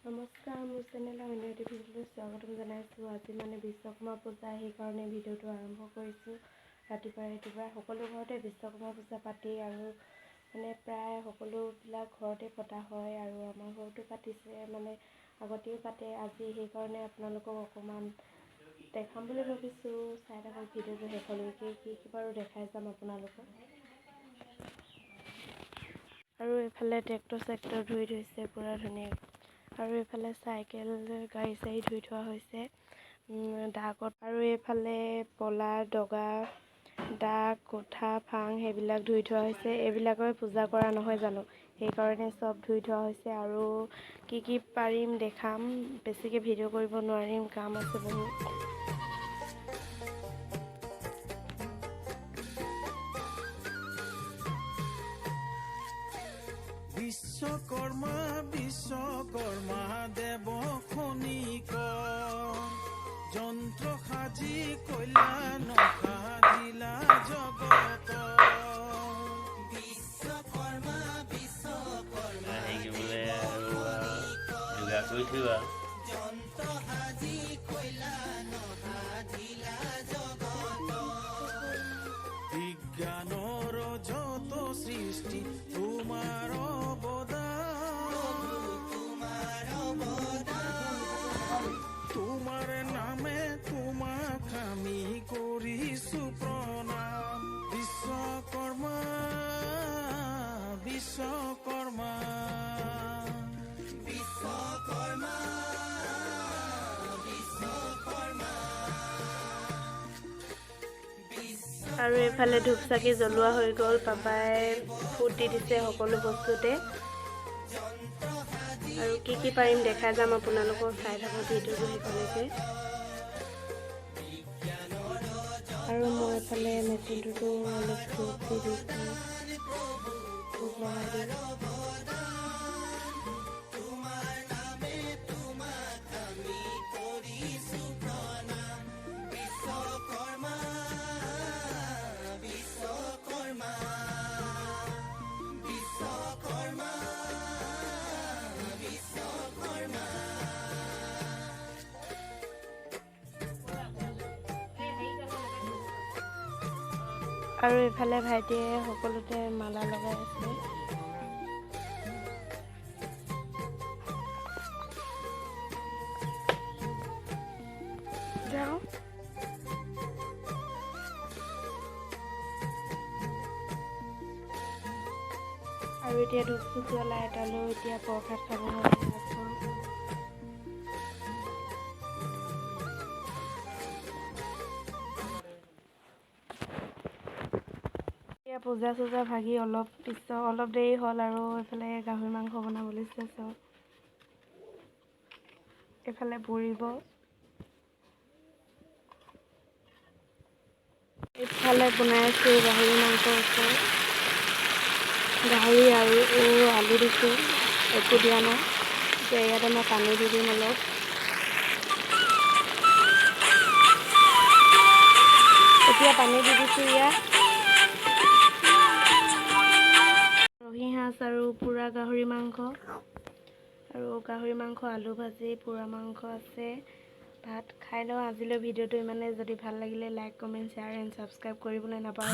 নমস্কাৰ, মোৰ চেনেল অন্য এটি ভিডিঅ'লৈ স্বাগতম জনাইছোঁ। আজি বিশ্বকৰ্মা পূজা, সেইকাৰণে ভিডিঅ'টো আৰম্ভ কৰিছোঁ। ৰাতিপুৱা সকলো ঘৰতে বিশ্বকৰ্মা পূজা পাতি আৰু প্ৰায় সকলোবিলাক ঘৰতে পতা হয় আৰু আমাৰ ঘৰতো পাতিছে, আগতেও পাতে। আজি সেইকাৰণে আপোনালোকক অকণমান দেখাম বুলি ভাবিছোঁ। চাই থাকক ভিডিঅ'টো শেষলৈকে, কি বাৰু দেখাই যাম আপোনালোকক। আৰু এইফালে ট্ৰেক্টৰ ধুই থৈছে পুৰা ধুনীয়াকৈ, আৰু এইফালে চাইকেল গাড়ী ধুই থোৱা হৈছে দাগত, আৰু এইফালে পলা দগা দাগ কোঠা ফাং সেইবিলাক ধুই থোৱা হৈছে। এইবিলাকৰ পূজা কৰা নহয় জানো, সেইকাৰণে চব ধুই থোৱা হৈছে। আৰু কি পাৰিম দেখাম, বেছিকৈ ভিডিঅ' কৰিব নোৱাৰিম, কাম আছে বহুত। বিশ্বকৰ্মা বিশ্বকৰ্মা দেৱ খনিক যন্ত্ৰ সাজি কল্যাণ সাধিলা জগত। বিশ্বকৰ্মা বিশ্বকৰ্মা যন্ত্ৰ সাজি কল্যাণ সাধিলা জগত। বিজ্ঞানৰ যত সৃষ্টি তোমাৰ তোমাৰ নামে তোমাক আমি কৰিছো প্ৰণাম। বিশ্বকৰ্মা বিশ্বকৰ্মা বিশ্বকৰ্মা বিশ্বকৰ্মা। আৰু এইফালে ধূপ চাকি জ্বলোৱা হৈ গ'ল, পাপাই ফুট দি দিছে সকলো বস্তুতে। আৰু কি পাৰিম দেখাই যাম আপোনালোকক, চাই থাকক ভিডিঅ'টো শেষলৈকে। আৰু মই এইফালে মেচিনটোতো অলপ ধূপ দি দিছোঁ, ধূপ লগাই দিওঁ। আৰু এইফালে ভাইটিয়ে সকলোতে মালা লগাই আছে। যাওঁ আৰু এতিয়া ধূপ চুপ জ্বলাই এটালৈ এতিয়া প্ৰসাদ খাব হয়। পূজা চূজা ভাগি অলপ দেৰি হ'ল, আৰু এইফালে গাহৰি মাংস বনাব লৈছে চব। এইফালে পুৰিব, এইফালে বনাই আছোঁ গাহৰি মাংস আছে। গাহৰি আৰু আলু দিছোঁ, একো দিয়া নাই। এতিয়া ইয়াতে মই পানী দি দিম অলপ। এতিয়া পানী দি দিছোঁ ইয়াত। ৰহি সাজ আৰু পোৰা গাহৰি মাংস, আলু ভাজি, পোৰা মাংস আছে। ভাত খাই লওঁ। আজিলৈ ভিডিঅ'টো ইমানে। যদি ভাল লাগিলে like comment share and subscribe কৰিবলৈ নাপাহৰিব।